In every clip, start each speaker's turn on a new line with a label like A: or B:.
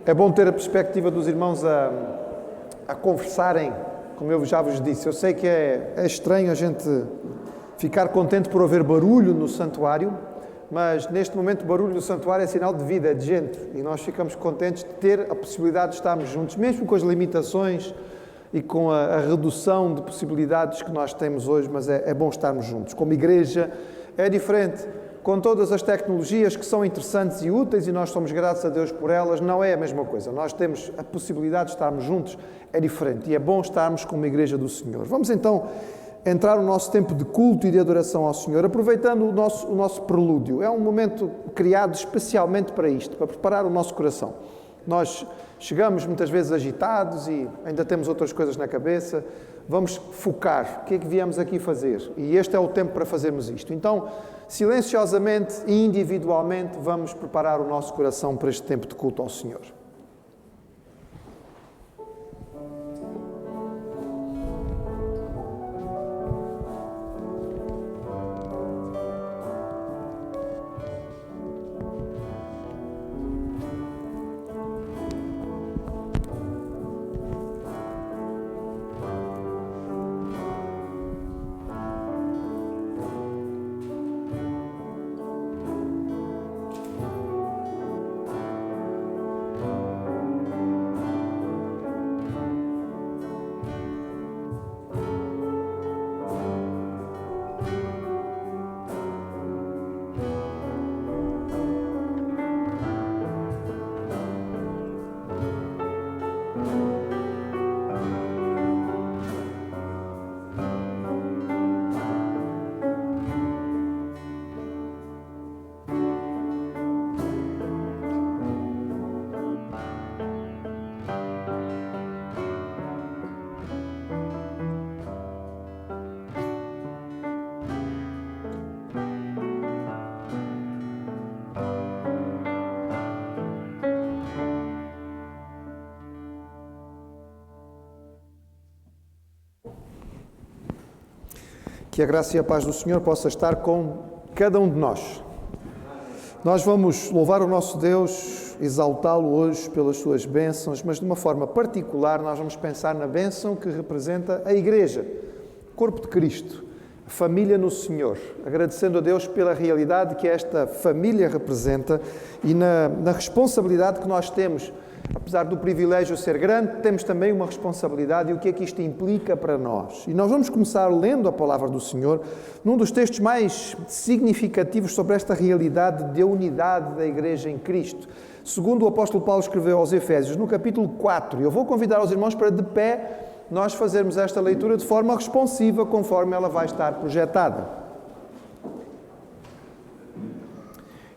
A: É bom ter a perspectiva dos irmãos a conversarem, como eu já vos disse. Eu sei que é estranho a gente ficar contente por haver barulho no santuário, mas neste momento barulho no santuário é sinal de vida, é de gente. E nós ficamos contentes de ter a possibilidade de estarmos juntos, mesmo com as limitações e com a redução de possibilidades que nós temos hoje, mas é bom estarmos juntos. Como igreja é diferente. Com todas as tecnologias que são interessantes e úteis, e nós somos gratos a Deus por elas, não é a mesma coisa. Nós temos a possibilidade de estarmos juntos, é diferente. E é bom estarmos como igreja do Senhor. Vamos então entrar no nosso tempo de culto e de adoração ao Senhor, aproveitando o nosso prelúdio. É um momento criado especialmente para isto, para preparar o nosso coração. Nós chegamos muitas vezes agitados e ainda temos outras coisas na cabeça. Vamos focar. O que é que viemos aqui fazer? E este é o tempo para fazermos isto. Então, silenciosamente e individualmente, vamos preparar o nosso coração para este tempo de culto ao Senhor. Que a graça e a paz do Senhor possa estar com cada um de nós. Nós vamos louvar o nosso Deus, exaltá-lo hoje pelas suas bênçãos, mas de uma forma particular nós vamos pensar na bênção que representa a Igreja, o corpo de Cristo, a família no Senhor, agradecendo a Deus pela realidade que esta família representa e na responsabilidade que nós temos. Apesar do privilégio ser grande, temos também uma responsabilidade e o que é que isto implica para nós. E nós vamos começar lendo a palavra do Senhor num dos textos mais significativos sobre esta realidade de unidade da Igreja em Cristo. Segundo o apóstolo Paulo escreveu aos Efésios, no capítulo 4. Eu vou convidar os irmãos para, de pé, nós fazermos esta leitura de forma responsiva, conforme ela vai estar projetada.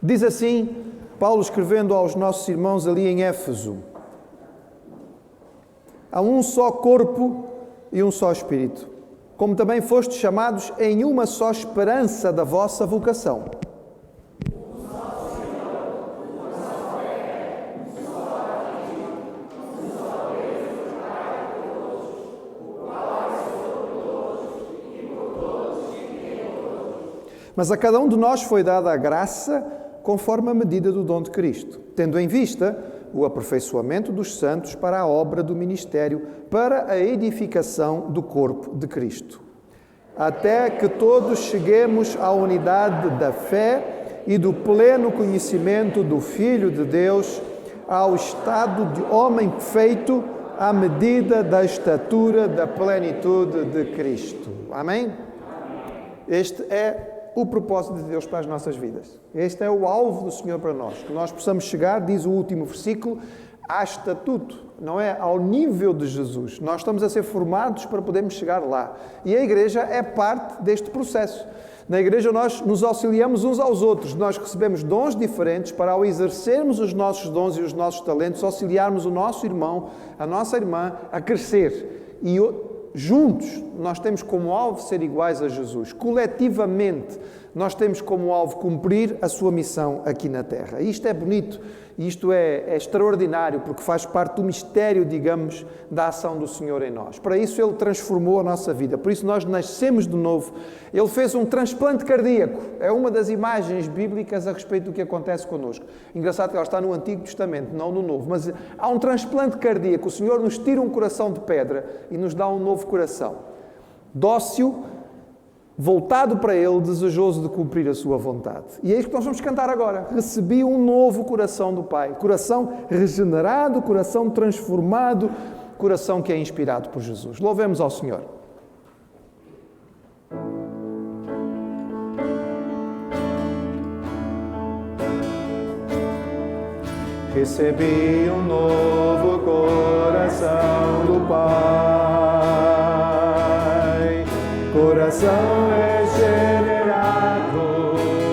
A: Diz assim Paulo escrevendo aos nossos irmãos ali em Éfeso: há um só corpo e um só Espírito, como também fostes chamados em uma só esperança da vossa vocação. Mas a cada um de nós foi dada a graça conforme a medida do dom de Cristo, tendo em vista o aperfeiçoamento dos santos para a obra do ministério, para a edificação do corpo de Cristo, até que todos cheguemos à unidade da fé e do pleno conhecimento do Filho de Deus, ao estado de homem perfeito, à medida da estatura da plenitude de Cristo. Amém? Este é o propósito de Deus para as nossas vidas. Este é o alvo do Senhor para nós. Que nós possamos chegar, diz o último versículo, a estatuto, não é? Ao nível de Jesus. Nós estamos a ser formados para podermos chegar lá. E a Igreja é parte deste processo. Na Igreja nós nos auxiliamos uns aos outros. Nós recebemos dons diferentes para, ao exercermos os nossos dons e os nossos talentos, auxiliarmos o nosso irmão, a nossa irmã, a crescer. E juntos, nós temos como alvo ser iguais a Jesus. Coletivamente, nós temos como alvo cumprir a sua missão aqui na Terra. Isto é bonito E isto é extraordinário, porque faz parte do mistério, digamos, da ação do Senhor em nós. Para isso Ele transformou a nossa vida, por isso nós nascemos de novo. Ele fez um transplante cardíaco. É uma das imagens bíblicas a respeito do que acontece connosco. Engraçado que ela está no Antigo Testamento, não no Novo. Mas há um transplante cardíaco. O Senhor nos tira um coração de pedra e nos dá um novo coração. Dócil, voltado para Ele, desejoso de cumprir a sua vontade. E é isto que nós vamos cantar agora. Recebi um novo coração do Pai. Coração regenerado, coração transformado, coração que é inspirado por Jesus. Louvemos ao Senhor. Recebi um novo coração do Pai, coração regenerado,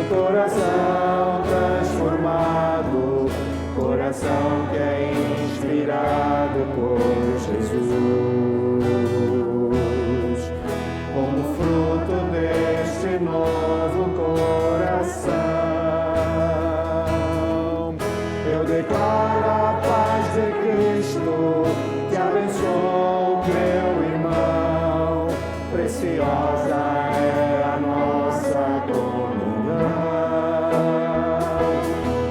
A: coração transformado, coração que é inspirado por Jesus. Como fruto deste novo coração, declaro a paz de Cristo, que abençoou meu irmão. Preciosa é a nossa comunhão.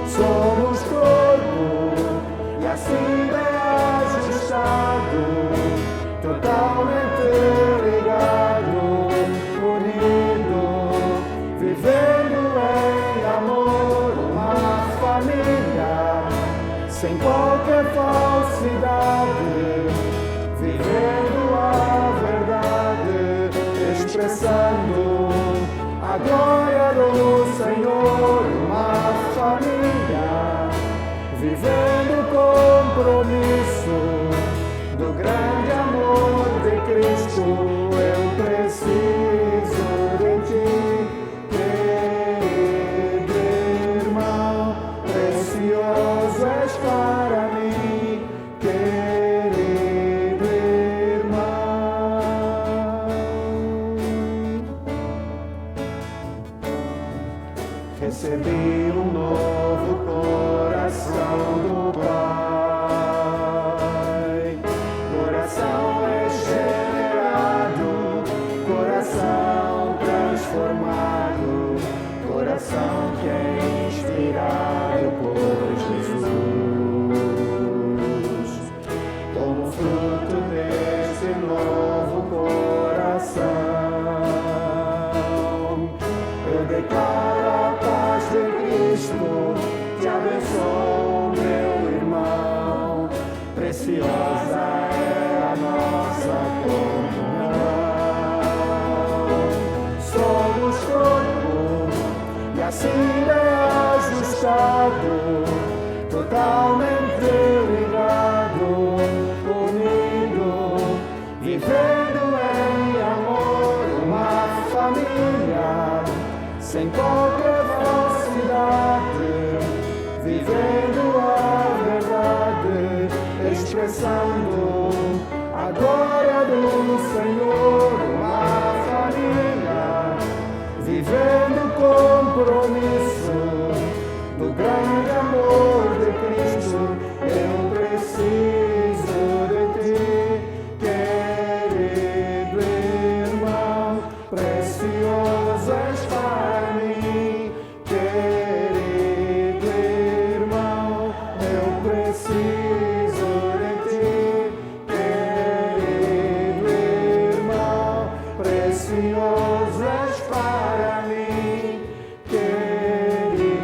A: Somos corpo e assim bem ajustado, totalmente ligado, unido, vivendo em amor, uma família. Sem qualquer falsidade, vivendo a verdade, expressando a glória do Senhor, uma família, vivendo o compromisso do grande amor de Cristo. Eu preciso de ti, querido irmão, precioso és para mim, querido irmão. Recebi um novo coração do Pai, coração regenerado, coração transformado, coração que é inspirado por Jesus. Como fruto desse novo coração, eu declaro a paz de Cristo, que abençoou meu irmão. Preciosa é a nossa comunhão. Somos corpo e assim bem ajustado, totalmente ligado, unido, vivendo em amor, uma família, sem qualquer falsidade, vivendo a verdade, expressando a glória do Senhor, uma família, vivendo o compromisso do grande amor de Cristo. Eu preciso de ti, querido irmão, precioso és para mim, querido irmão. Eu preciso de ti, querido irmão, precioso és para mim, querido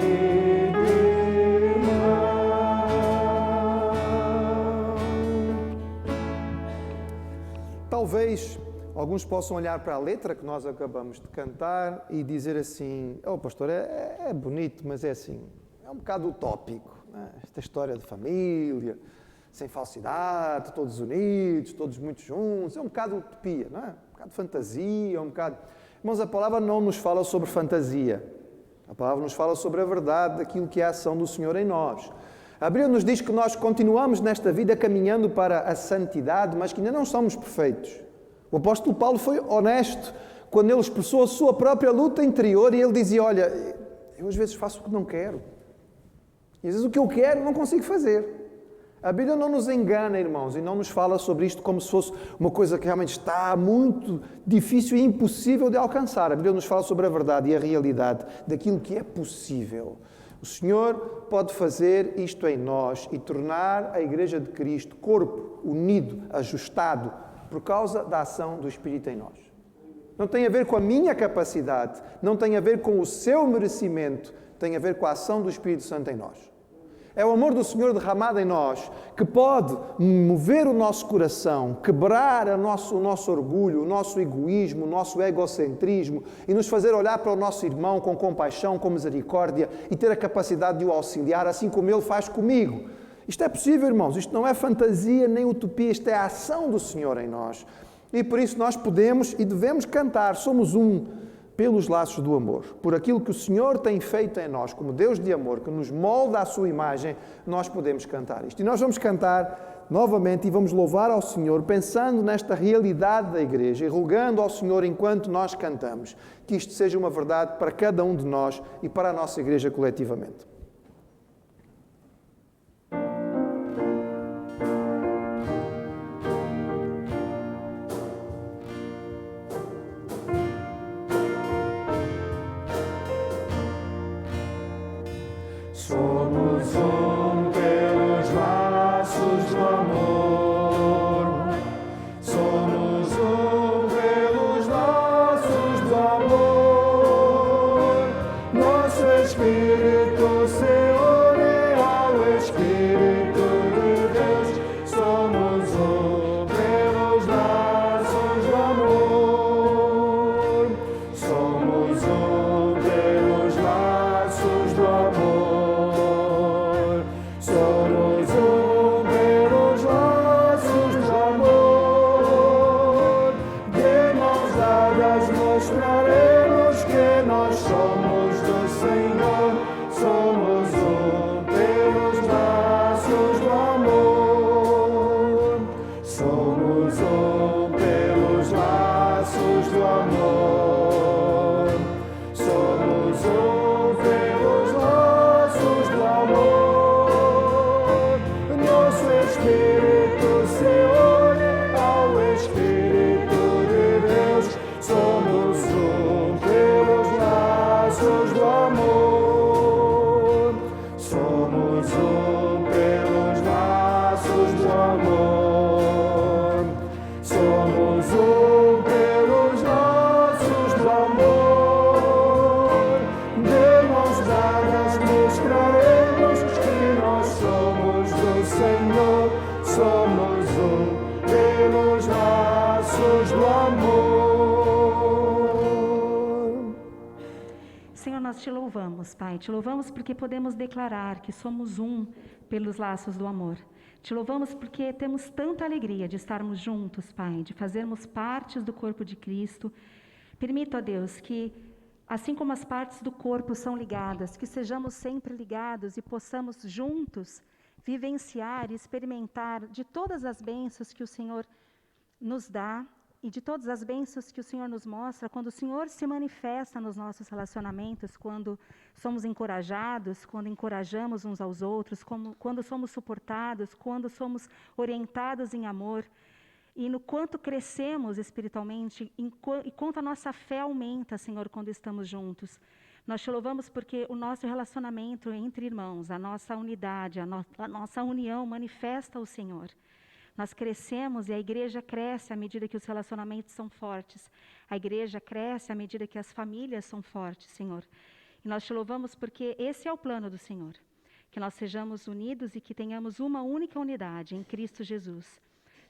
A: irmão. Talvez alguns possam olhar para a letra que nós acabamos de cantar e dizer assim: oh pastor, é bonito, mas é assim, é um bocado utópico, né? Esta história de família, sem falsidade, todos unidos, todos muito juntos, é um bocado utopia, não é? Um bocado de fantasia, um bocado... Irmãos, a palavra não nos fala sobre fantasia. A palavra nos fala sobre a verdade daquilo que é a ação do Senhor em nós. A Bíblia nos diz que nós continuamos nesta vida caminhando para a santidade, mas que ainda não somos perfeitos. O apóstolo Paulo foi honesto quando ele expressou a sua própria luta interior e ele dizia: olha, eu às vezes faço o que não quero. E às vezes o que eu quero não consigo fazer. A Bíblia não nos engana, irmãos, e não nos fala sobre isto como se fosse uma coisa que realmente está muito difícil e impossível de alcançar. A Bíblia nos fala sobre a verdade e a realidade daquilo que é possível. O Senhor pode fazer isto em nós e tornar a Igreja de Cristo corpo unido, ajustado, por causa da ação do Espírito em nós. Não tem a ver com a minha capacidade, não tem a ver com o seu merecimento, tem a ver com a ação do Espírito Santo em nós. É o amor do Senhor derramado em nós que pode mover o nosso coração, quebrar o nosso orgulho, o nosso egoísmo, o nosso egocentrismo e nos fazer olhar para o nosso irmão com compaixão, com misericórdia e ter a capacidade de o auxiliar, assim como ele faz comigo. Isto é possível, irmãos. Isto não é fantasia nem utopia. Isto é a ação do Senhor em nós. E por isso nós podemos e devemos cantar. Somos um pelos laços do amor. Por aquilo que o Senhor tem feito em nós, como Deus de amor, que nos molda à sua imagem, nós podemos cantar isto. E nós vamos cantar novamente e vamos louvar ao Senhor, pensando nesta realidade da Igreja e rogando ao Senhor enquanto nós cantamos, que isto seja uma verdade para cada um de nós e para a nossa Igreja coletivamente.
B: Somos um pelos laços do amor. Somos um pelos laços do amor. Nosso Espírito se une ao Espírito de Deus. Somos um pelos laços do amor. Somos um pelos laços do amor. Somos um pelos laços do amor. De mãos dadas mostraremos que nós somos do Senhor. Somos um pelos laços do amor. Somos um pelos laços do amor. Somos um pelos laços do amor. Nosso Espírito se une ao Espírito de Deus. Somos um pelos laços do amor. Somos um pelos laços do amor. Somos um pelos laços do amor. De mãos dadas mostraremos que nós somos do Senhor. Somos um pelos laços do amor.
C: Senhor, nós te louvamos, Pai. Te louvamos porque podemos declarar que somos um pelos laços do amor. Te louvamos porque temos tanta alegria de estarmos juntos, Pai, de fazermos partes do corpo de Cristo. Permita, ó Deus, que assim como as partes do corpo são ligadas, que sejamos sempre ligados e possamos juntos vivenciar e experimentar de todas as bênçãos que o Senhor nos dá e de todas as bênçãos que o Senhor nos mostra, quando o Senhor se manifesta nos nossos relacionamentos, quando somos encorajados, quando encorajamos uns aos outros, quando somos suportados, quando somos orientados em amor, e no quanto crescemos espiritualmente, e quanto a nossa fé aumenta, Senhor, quando estamos juntos. Nós te louvamos porque o nosso relacionamento entre irmãos, a nossa unidade, a nossa união manifesta o Senhor. Nós crescemos e a igreja cresce à medida que os relacionamentos são fortes. A igreja cresce à medida que as famílias são fortes, Senhor. E nós te louvamos porque esse é o plano do Senhor. Que nós sejamos unidos e que tenhamos uma única unidade em Cristo Jesus.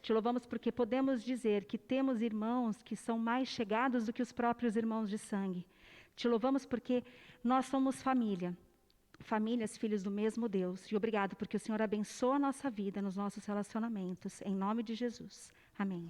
C: Te louvamos porque podemos dizer que temos irmãos que são mais chegados do que os próprios irmãos de sangue. Te louvamos porque nós somos família. Famílias, filhos do mesmo Deus. E obrigado porque o Senhor abençoa a nossa vida nos nossos relacionamentos. Em nome de Jesus. Amém.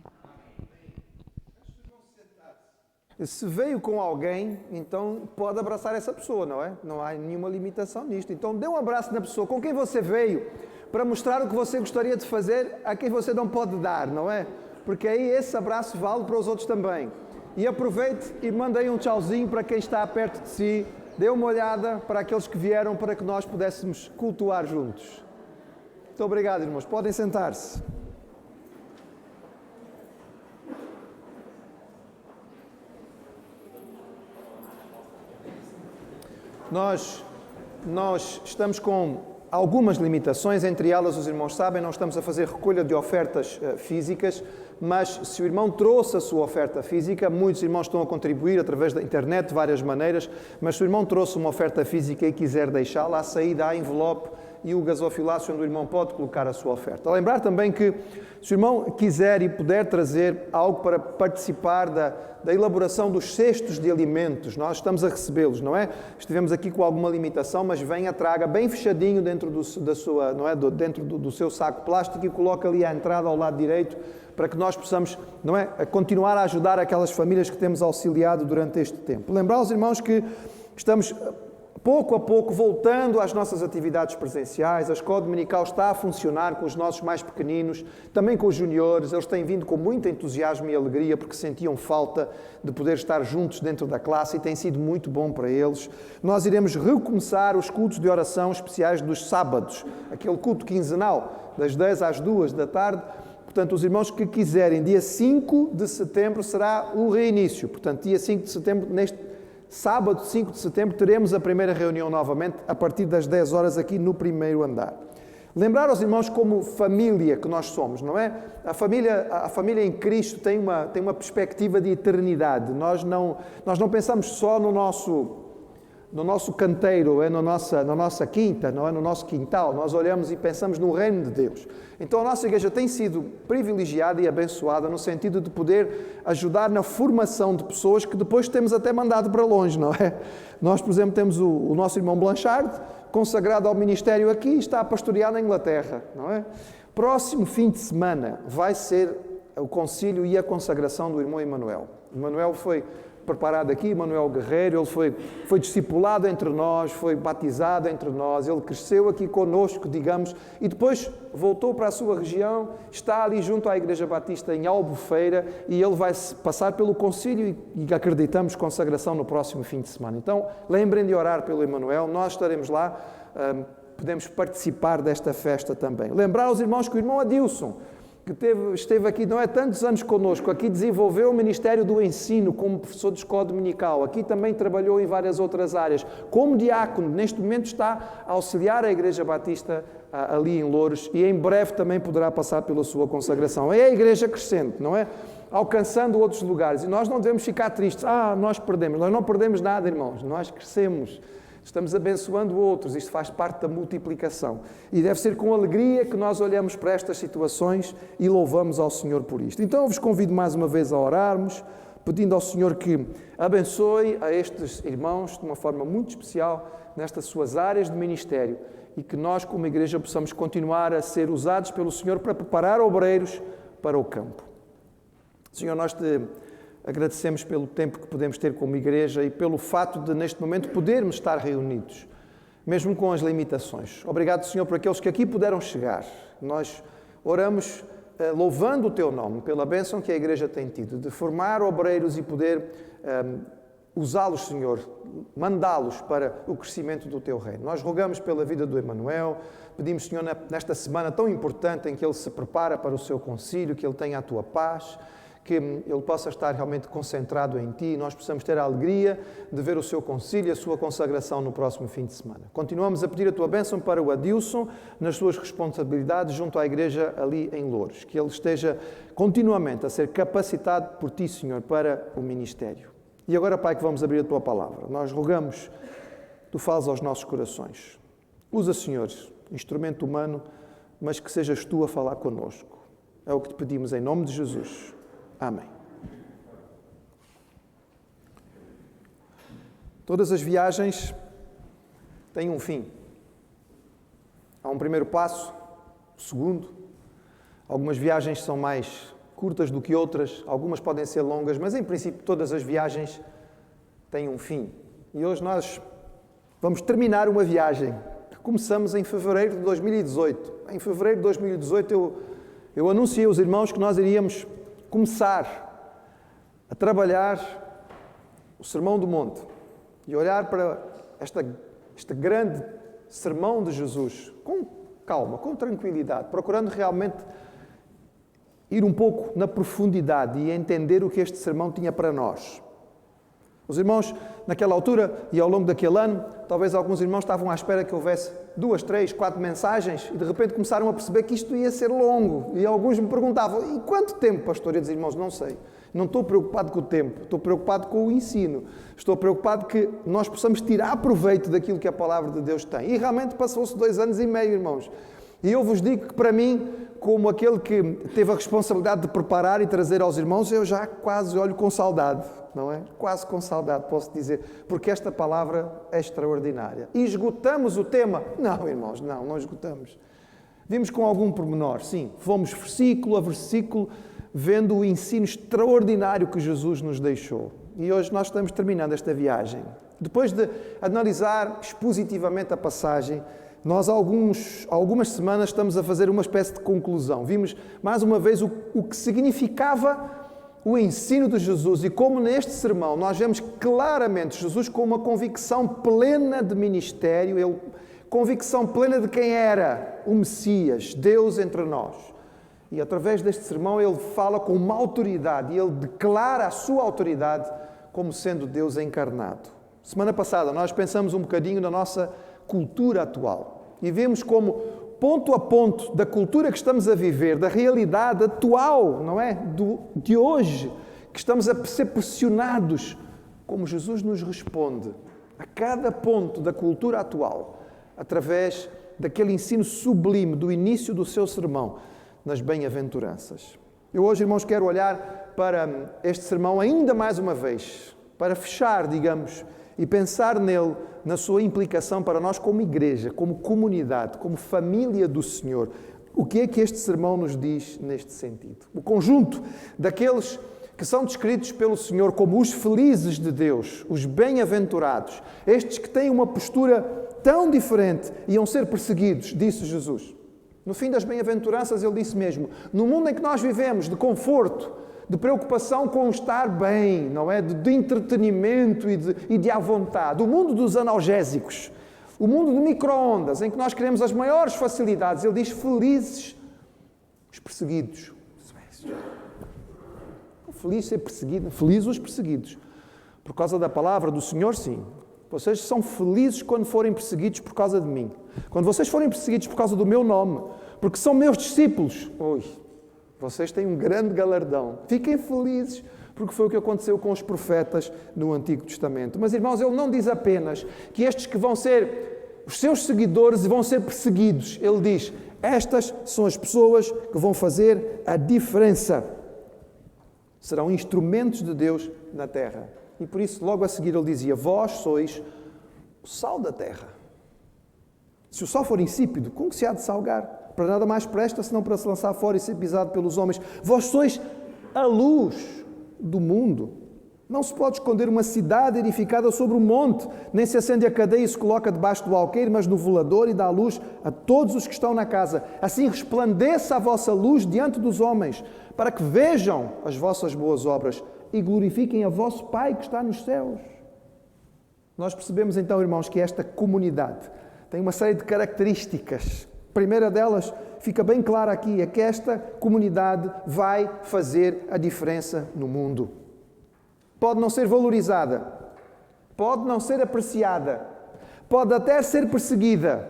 A: Se veio com alguém, então pode abraçar essa pessoa, não é? Não há nenhuma limitação nisto. Então dê um abraço na pessoa com quem você veio para mostrar o que você gostaria de fazer a quem você não pode dar, não é? Porque aí esse abraço vale para os outros também. E aproveite e mande aí um tchauzinho para quem está perto de si Dê uma olhada para aqueles que vieram para que nós pudéssemos cultuar juntos. Muito obrigado, irmãos. Podem sentar-se. Nós estamos com algumas limitações, entre elas, os irmãos sabem, não estamos a fazer recolha de ofertas físicas, mas se o irmão trouxe a sua oferta física, muitos irmãos estão a contribuir através da internet de várias maneiras, mas se o irmão trouxe uma oferta física e quiser deixá-la, à saída há envelope e o gasofilácio onde o irmão pode colocar a sua oferta. Lembrar também que se o irmão quiser e puder trazer algo para participar da elaboração dos cestos de alimentos, nós estamos a recebê-los, não é? Estivemos aqui com alguma limitação, mas venha, traga bem fechadinho dentro do seu saco plástico e coloca ali à entrada ao lado direito para que nós possamos, não é, continuar a ajudar aquelas famílias que temos auxiliado durante este tempo. Lembrar aos irmãos que estamos pouco a pouco voltando às nossas atividades presenciais. A escola dominical está a funcionar com os nossos mais pequeninos, também com os juniores. Eles têm vindo com muito entusiasmo e alegria porque sentiam falta de poder estar juntos dentro da classe e tem sido muito bom para eles. Nós iremos recomeçar os cultos de oração especiais dos sábados, aquele culto quinzenal, das 10 às 2 da tarde. Portanto, os irmãos que quiserem, dia 5 de setembro será o reinício. Portanto, dia 5 de setembro, neste sábado, 5 de setembro, teremos a primeira reunião novamente, a partir das 10 horas aqui no primeiro andar. Lembrar aos irmãos como família que nós somos, não é? A família em Cristo tem uma perspectiva de eternidade. Nós não pensamos só no nosso canteiro, na nossa quinta, não é? No nosso quintal. Nós olhamos e pensamos no reino de Deus. Então a nossa igreja tem sido privilegiada e abençoada no sentido de poder ajudar na formação de pessoas que depois temos até mandado para longe, não é? Nós, por exemplo, temos o nosso irmão Blanchard, consagrado ao ministério aqui, e está a pastorear na Inglaterra, não é? Próximo fim de semana vai ser o concílio e a consagração do irmão Emanuel. Emanuel foi preparado aqui, Manuel Guerreiro, ele foi discipulado entre nós, foi batizado entre nós, ele cresceu aqui conosco, digamos, e depois voltou para a sua região, está ali junto à Igreja Batista em Albufeira e ele vai passar pelo concílio e acreditamos consagração no próximo fim de semana. Então, lembrem de orar pelo Emanuel, nós estaremos lá, podemos participar desta festa também. Lembrar aos irmãos que o irmão Adilson, que esteve aqui não é tantos anos connosco, aqui desenvolveu o Ministério do Ensino como professor de escola dominical, aqui também trabalhou em várias outras áreas, como diácono, neste momento está a auxiliar a Igreja Batista ali em Louros e em breve também poderá passar pela sua consagração. É a igreja crescente, não é? Alcançando outros lugares e nós não devemos ficar tristes, nós não perdemos nada, irmãos, nós crescemos. Estamos abençoando outros, isto faz parte da multiplicação. E deve ser com alegria que nós olhamos para estas situações e louvamos ao Senhor por isto. Então eu vos convido mais uma vez a orarmos, pedindo ao Senhor que abençoe a estes irmãos de uma forma muito especial nestas suas áreas de ministério e que nós como igreja possamos continuar a ser usados pelo Senhor para preparar obreiros para o campo. Senhor, nós te agradecemos pelo tempo que podemos ter como igreja e pelo fato de, neste momento, podermos estar reunidos, mesmo com as limitações. Obrigado, Senhor, por aqueles que aqui puderam chegar. Nós oramos louvando o Teu nome, pela bênção que a igreja tem tido, de formar obreiros e poder usá-los, Senhor, mandá-los para o crescimento do Teu reino. Nós rogamos pela vida do Emanuel, pedimos, Senhor, nesta semana tão importante em que ele se prepara para o seu concílio, que ele tenha a Tua paz, que ele possa estar realmente concentrado em Ti e nós possamos ter a alegria de ver o seu concílio e a sua consagração no próximo fim de semana. Continuamos a pedir a Tua bênção para o Adilson nas suas responsabilidades junto à igreja ali em Louros, que ele esteja continuamente a ser capacitado por Ti, Senhor, para o ministério. E agora, Pai, que vamos abrir a Tua palavra. Nós rogamos, Tu falas aos nossos corações. Usa, Senhor, instrumento humano, mas que sejas Tu a falar connosco. É o que Te pedimos em nome de Jesus. Amém. Todas as viagens têm um fim. Há um primeiro passo, segundo. Algumas viagens são mais curtas do que outras, algumas podem ser longas, mas em princípio todas as viagens têm um fim. E hoje nós vamos terminar uma viagem que começamos em fevereiro de 2018. Em fevereiro de 2018 eu anunciei aos irmãos que nós iríamos começar a trabalhar o Sermão do Monte e olhar para este grande sermão de Jesus com calma, com tranquilidade, procurando realmente ir um pouco na profundidade e entender o que este sermão tinha para nós. Os irmãos, naquela altura e ao longo daquele ano, talvez alguns irmãos estavam à espera que houvesse 2, 3, 4 mensagens e de repente começaram a perceber que isto ia ser longo. E alguns me perguntavam, e quanto tempo, pastor? Eu dizia, irmãos, não sei. Não estou preocupado com o tempo, estou preocupado com o ensino. Estou preocupado que nós possamos tirar proveito daquilo que a palavra de Deus tem. E realmente passou-se 2 anos e meio, irmãos. E eu vos digo que para mim, como aquele que teve a responsabilidade de preparar e trazer aos irmãos, eu já quase olho com saudade, não é? Quase com saudade, posso dizer, porque esta palavra é extraordinária. E esgotamos o tema? Não, irmãos, não esgotamos. Vimos com algum pormenor, sim, fomos versículo a versículo, vendo o ensino extraordinário que Jesus nos deixou. E hoje nós estamos terminando esta viagem. Depois de analisar expositivamente a passagem, nós algumas semanas estamos a fazer uma espécie de conclusão. Vimos mais uma vez o que significava o ensino de Jesus e como neste sermão nós vemos claramente Jesus com uma convicção plena de ministério, convicção plena de quem era o Messias, Deus entre nós. E através deste sermão ele fala com uma autoridade e ele declara a sua autoridade como sendo Deus encarnado. Semana passada nós pensamos um bocadinho na nossa cultura atual e vemos como ponto a ponto da cultura que estamos a viver, da realidade atual, não é? De hoje, que estamos a ser pressionados, como Jesus nos responde a cada ponto da cultura atual, através daquele ensino sublime do início do seu sermão, nas bem-aventuranças. Eu hoje, irmãos, quero olhar para este sermão ainda mais uma vez, para fechar, digamos, e pensar nele, na sua implicação para nós como igreja, como comunidade, como família do Senhor. O que é que este sermão nos diz neste sentido? O conjunto daqueles que são descritos pelo Senhor como os felizes de Deus, os bem-aventurados, estes que têm uma postura tão diferente, iam ser perseguidos, disse Jesus. No fim das bem-aventuranças ele disse mesmo, no mundo em que nós vivemos, de conforto, de preocupação com estar bem, não é? De entretenimento e de à vontade. O mundo dos analgésicos, o mundo do micro-ondas, em que nós queremos as maiores facilidades. Ele diz, felizes os perseguidos. Feliz ser perseguido, felizes os perseguidos. Por causa da palavra do Senhor, sim. Vocês são felizes quando forem perseguidos por causa de mim. Quando vocês forem perseguidos por causa do meu nome, porque são meus discípulos. Vocês têm um grande galardão. Fiquem felizes, porque foi o que aconteceu com os profetas no Antigo Testamento. Mas, irmãos, ele não diz apenas que estes que vão ser os seus seguidores e vão ser perseguidos. Ele diz, estas são as pessoas que vão fazer a diferença. Serão instrumentos de Deus na terra. E por isso, logo a seguir, ele dizia, vós sois o sal da terra. Se o sal for insípido, como que se há de salgar? Para nada mais presta, senão para se lançar fora e ser pisado pelos homens. Vós sois a luz do mundo. Não se pode esconder uma cidade edificada sobre um monte, nem se acende a cadeia e se coloca debaixo do alqueire, mas no velador e dá luz a todos os que estão na casa. Assim resplandeça a vossa luz diante dos homens, para que vejam as vossas boas obras e glorifiquem a vosso Pai que está nos céus. Nós percebemos então, irmãos, que esta comunidade tem uma série de características. A primeira delas fica bem clara aqui, é que esta comunidade vai fazer a diferença no mundo. Pode não ser valorizada, pode não ser apreciada, pode até ser perseguida,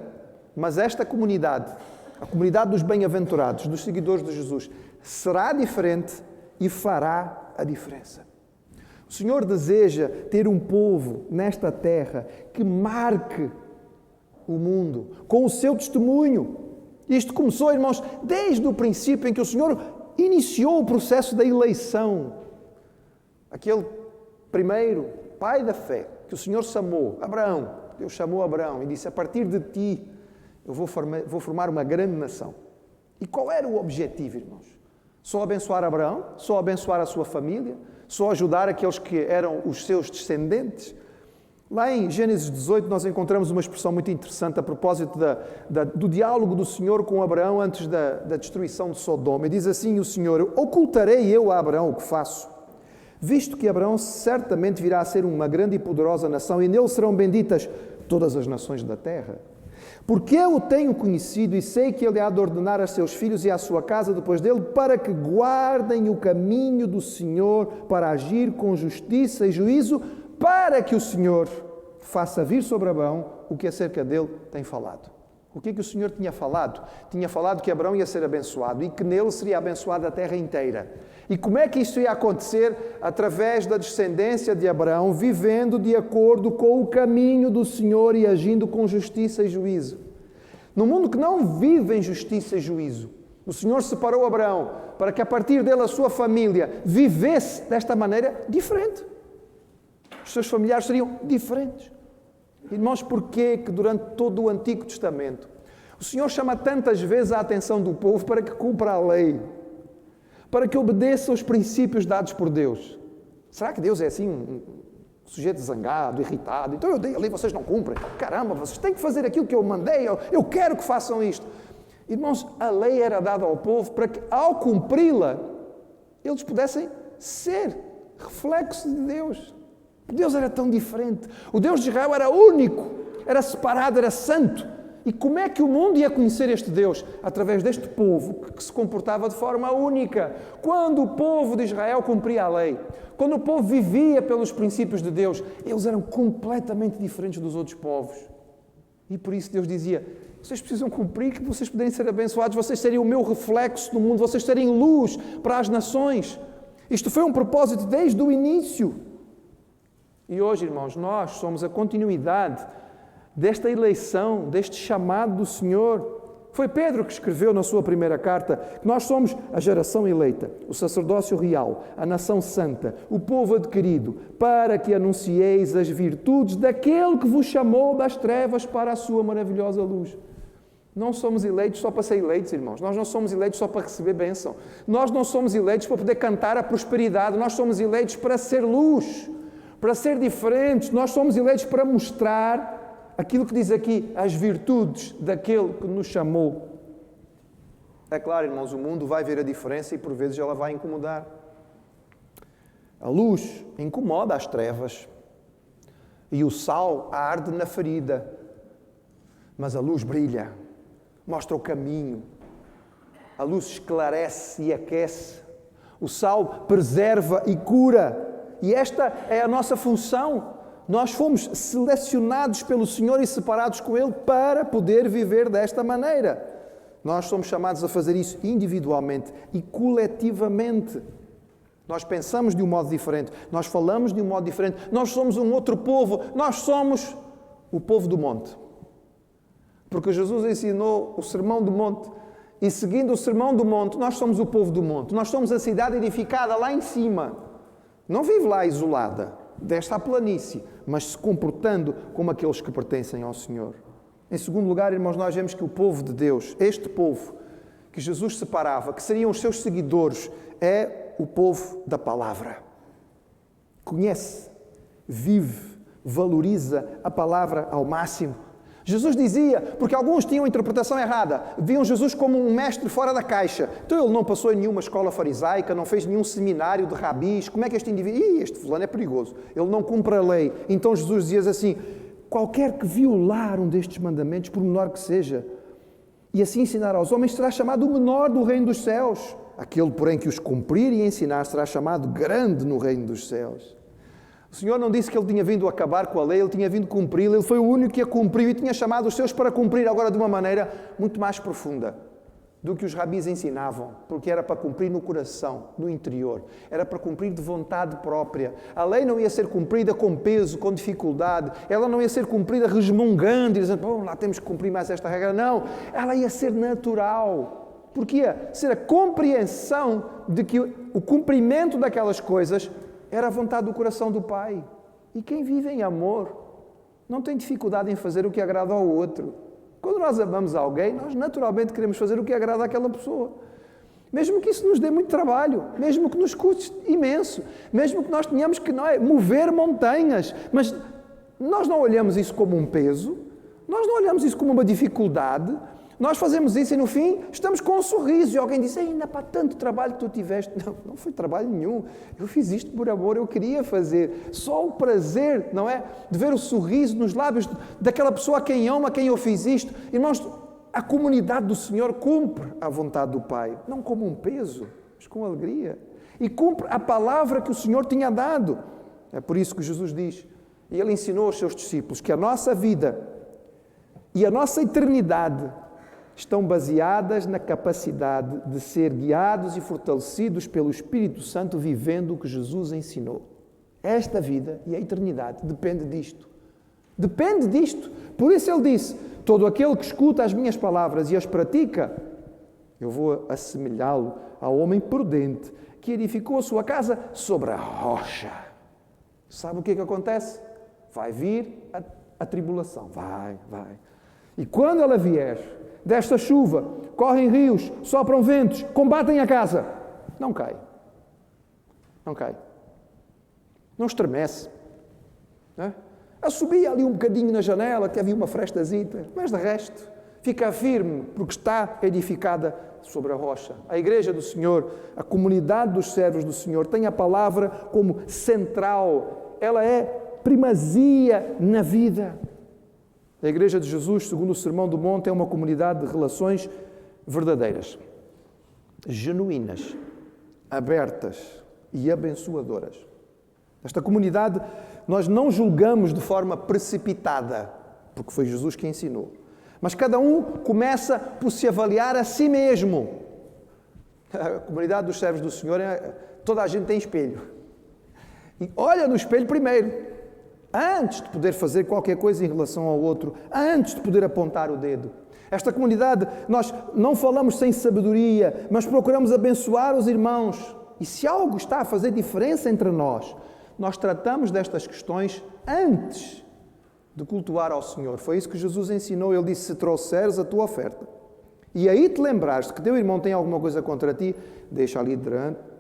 A: mas esta comunidade, a comunidade dos bem-aventurados, dos seguidores de Jesus, será diferente e fará a diferença. O Senhor deseja ter um povo nesta terra que marque o mundo com o seu testemunho. Isto começou, irmãos, desde o princípio em que o Senhor iniciou o processo da eleição. Aquele primeiro pai da fé que o Senhor chamou, Abraão. Deus chamou Abraão e disse, a partir de ti eu vou formar uma grande nação. E qual era o objetivo, irmãos? Só abençoar Abraão? Só abençoar a sua família? Só ajudar aqueles que eram os seus descendentes? Lá em Gênesis 18 nós encontramos uma expressão muito interessante a propósito do diálogo do Senhor com Abraão antes da destruição de Sodoma. E diz assim o Senhor, ocultarei eu a Abraão o que faço, visto que Abraão certamente virá a ser uma grande e poderosa nação e nele serão benditas todas as nações da terra. Porque eu o tenho conhecido e sei que ele há de ordenar a seus filhos e à sua casa depois dele para que guardem o caminho do Senhor para agir com justiça e juízo, para que o Senhor faça vir sobre Abraão o que acerca dele tem falado. O que é que o Senhor tinha falado? Tinha falado que Abraão ia ser abençoado e que nele seria abençoada a terra inteira. E como é que isso ia acontecer? Através da descendência de Abraão, vivendo de acordo com o caminho do Senhor e agindo com justiça e juízo. No mundo que não vive em justiça e juízo, o Senhor separou Abraão para que a partir dele a sua família vivesse desta maneira diferente. Os seus familiares seriam diferentes. Irmãos, porquê que durante todo o Antigo Testamento o Senhor chama tantas vezes a atenção do povo para que cumpra a lei, para que obedeça aos princípios dados por Deus? Será que Deus é assim um sujeito zangado, irritado? Então eu dei a lei, vocês não cumprem. Caramba, vocês têm que fazer aquilo que eu mandei, eu quero que façam isto. Irmãos, a lei era dada ao povo para que, ao cumpri-la, eles pudessem ser reflexo de Deus. Deus era tão diferente. O Deus de Israel era único, era separado, era santo. E como é que o mundo ia conhecer este Deus? Através deste povo que se comportava de forma única. Quando o povo de Israel cumpria a lei, quando o povo vivia pelos princípios de Deus, eles eram completamente diferentes dos outros povos. E por isso Deus dizia: vocês precisam cumprir, que vocês puderem ser abençoados, vocês serem o meu reflexo no mundo, vocês serem luz para as nações. Isto foi um propósito desde o início. E hoje, irmãos, nós somos a continuidade desta eleição, deste chamado do Senhor. Foi Pedro que escreveu na sua primeira carta que nós somos a geração eleita, o sacerdócio real, a nação santa, o povo adquirido, para que anuncieis as virtudes daquele que vos chamou das trevas para a sua maravilhosa luz. Não somos eleitos só para ser eleitos, irmãos. Nós não somos eleitos só para receber bênção. Nós não somos eleitos para poder cantar a prosperidade. Nós somos eleitos para ser luz, para ser diferentes. Nós somos eleitos para mostrar aquilo que diz aqui, as virtudes daquele que nos chamou. É claro, irmãos, o mundo vai ver a diferença e por vezes ela vai incomodar. A luz incomoda as trevas e o sal arde na ferida, mas a luz brilha, mostra o caminho. A luz esclarece e aquece. O sal preserva e cura. E esta é a nossa função. Nós fomos selecionados pelo Senhor e separados com Ele para poder viver desta maneira. Nós somos chamados a fazer isso individualmente e coletivamente. Nós pensamos de um modo diferente, nós falamos de um modo diferente, nós somos um outro povo, nós somos o povo do monte. Porque Jesus ensinou o Sermão do Monte e seguindo o Sermão do Monte, nós somos o povo do monte. Nós somos a cidade edificada lá em cima. Não vive lá isolada, desta planície, mas se comportando como aqueles que pertencem ao Senhor. Em segundo lugar, irmãos, nós vemos que o povo de Deus, este povo que Jesus separava, que seriam os seus seguidores, é o povo da palavra. Conhece, vive, valoriza a palavra ao máximo. Jesus dizia, porque alguns tinham a interpretação errada, viam Jesus como um mestre fora da caixa. Então ele não passou em nenhuma escola farisaica, não fez nenhum seminário de rabis. Como é que este indivíduo... este fulano é perigoso, ele não cumpre a lei. Então Jesus dizia assim, qualquer que violar um destes mandamentos, por menor que seja, e assim ensinar aos homens, será chamado o menor do reino dos céus. Aquele, porém, que os cumprir e ensinar, será chamado grande no reino dos céus. O Senhor não disse que Ele tinha vindo acabar com a lei, Ele tinha vindo cumpri-la, Ele foi o único que a cumpriu e tinha chamado os seus para cumprir agora de uma maneira muito mais profunda do que os rabis ensinavam, porque era para cumprir no coração, no interior, era para cumprir de vontade própria. A lei não ia ser cumprida com peso, com dificuldade, ela não ia ser cumprida resmungando e dizendo, bom, lá temos que cumprir mais esta regra. Não, ela ia ser natural, porque ia ser a compreensão de que o cumprimento daquelas coisas era a vontade do coração do Pai. E quem vive em amor não tem dificuldade em fazer o que agrada ao outro. Quando nós amamos alguém, nós naturalmente queremos fazer o que agrada àquela pessoa. Mesmo que isso nos dê muito trabalho, mesmo que nos custe imenso, mesmo que nós tenhamos que mover montanhas. Mas nós não olhamos isso como um peso, nós não olhamos isso como uma dificuldade, Nós fazemos isso e no fim estamos com um sorriso e alguém diz, ainda para tanto trabalho que tu tiveste. Não, não foi trabalho nenhum. Eu fiz isto por amor, eu queria fazer. Só o prazer, não é? De ver o sorriso nos lábios daquela pessoa a quem amo, a quem eu fiz isto. Irmãos, a comunidade do Senhor cumpre a vontade do Pai, não como um peso, mas com alegria. E cumpre a palavra que o Senhor tinha dado. É por isso que Jesus diz, e Ele ensinou aos seus discípulos, que a nossa vida e a nossa eternidade estão baseadas na capacidade de ser guiados e fortalecidos pelo Espírito Santo vivendo o que Jesus ensinou. Esta vida e a eternidade depende disto. Depende disto. Por isso Ele disse, todo aquele que escuta as minhas palavras e as pratica, eu vou assemelhá-lo ao homem prudente que edificou a sua casa sobre a rocha. Sabe o que acontece? Vai vir a tribulação. Vai. E quando ela vier, desta chuva, correm rios, sopram ventos, combatem a casa. Não cai. Não estremece. Não é? Assobia ali um bocadinho na janela, que havia uma frestazita, mas de resto, fica firme, porque está edificada sobre a rocha. A Igreja do Senhor, a comunidade dos servos do Senhor, tem a palavra como central. Ela é primazia na vida. A Igreja de Jesus, segundo o Sermão do Monte, é uma comunidade de relações verdadeiras, genuínas, abertas e abençoadoras. Esta comunidade nós não julgamos de forma precipitada, porque foi Jesus que ensinou. Mas cada um começa por se avaliar a si mesmo. A comunidade dos servos do Senhor, toda a gente tem espelho. E olha no espelho primeiro. Antes de poder fazer qualquer coisa em relação ao outro, antes de poder apontar o dedo. Esta comunidade, nós não falamos sem sabedoria, mas procuramos abençoar os irmãos. E se algo está a fazer diferença entre nós tratamos destas questões antes de cultuar ao Senhor. Foi isso que Jesus ensinou. Ele disse, se trouxeres a tua oferta, e aí te lembrares que teu irmão tem alguma coisa contra ti, deixa ali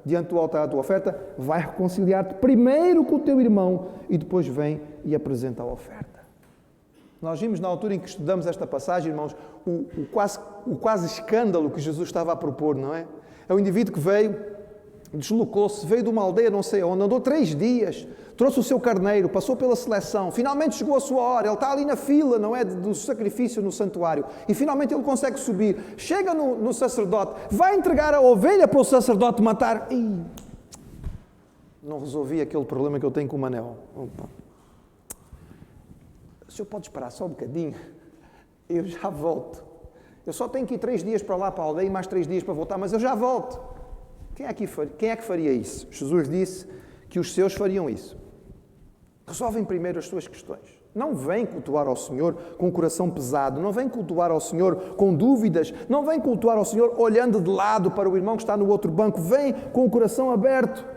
A: diante do altar a tua oferta, vai reconciliar-te primeiro com o teu irmão e depois vem e apresenta a oferta. Nós vimos na altura em que estudamos esta passagem, irmãos, o quase escândalo que Jesus estava a propor, não é? É um indivíduo que veio, deslocou-se, veio de uma aldeia não sei onde, andou 3 dias, trouxe o seu carneiro, passou pela seleção, finalmente chegou a sua hora, ele está ali na fila, não é, do sacrifício no santuário, e finalmente ele consegue subir, chega no sacerdote, vai entregar a ovelha para o sacerdote matar, e não resolvi aquele problema que eu tenho com o Manel. Opa. O senhor pode esperar só um bocadinho? Eu já volto. Eu só tenho que ir 3 dias para lá, para a aldeia, e mais 3 dias para voltar, mas eu já volto. Quem é que faria isso? Jesus disse que os seus fariam isso. Resolvem primeiro as suas questões. Não vêm cultuar ao Senhor com o coração pesado, não vêm cultuar ao Senhor com dúvidas, não vêm cultuar ao Senhor olhando de lado para o irmão que está no outro banco, vêm com o coração aberto.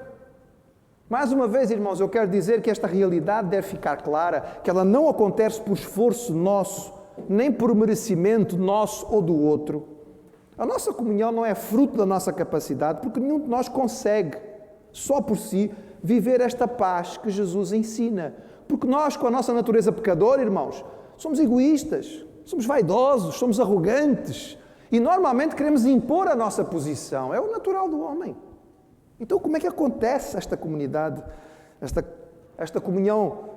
A: Mais uma vez, irmãos, eu quero dizer que esta realidade deve ficar clara, que ela não acontece por esforço nosso, nem por merecimento nosso ou do outro. A nossa comunhão não é fruto da nossa capacidade, porque nenhum de nós consegue, só por si, viver esta paz que Jesus ensina. Porque nós, com a nossa natureza pecadora, irmãos, somos egoístas, somos vaidosos, somos arrogantes e normalmente queremos impor a nossa posição. É o natural do homem. Então, como é que acontece esta comunidade? Esta comunhão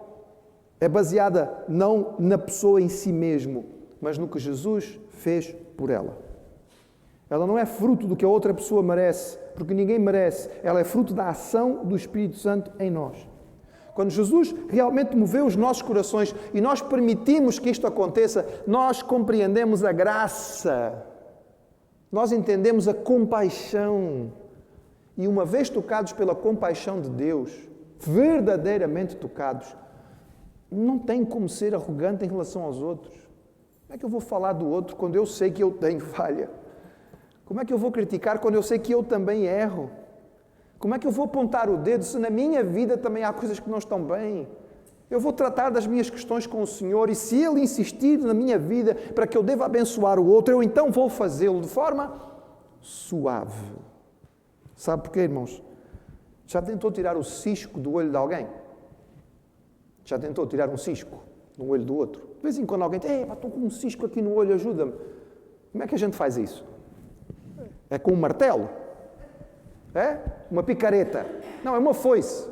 A: é baseada não na pessoa em si mesmo, mas no que Jesus fez por ela. Ela não é fruto do que a outra pessoa merece, porque ninguém merece. Ela é fruto da ação do Espírito Santo em nós. Quando Jesus realmente moveu os nossos corações e nós permitimos que isto aconteça, nós compreendemos a graça, nós entendemos a compaixão. E uma vez tocados pela compaixão de Deus, verdadeiramente tocados, não tem como ser arrogante em relação aos outros. Como é que eu vou falar do outro quando eu sei que eu tenho falha? Como é que eu vou criticar quando eu sei que eu também erro? Como é que eu vou apontar o dedo se na minha vida também há coisas que não estão bem? Eu vou tratar das minhas questões com o Senhor e se Ele insistir na minha vida para que eu deva abençoar o outro, eu então vou fazê-lo de forma suave. Sabe porquê, irmãos? Já tentou tirar o cisco do olho de alguém? Já tentou tirar um cisco no olho do outro? De vez em quando alguém diz, estou com um cisco aqui no olho, ajuda-me. Como é que a gente faz isso? É com um martelo? É? Uma picareta? Não, é uma foice.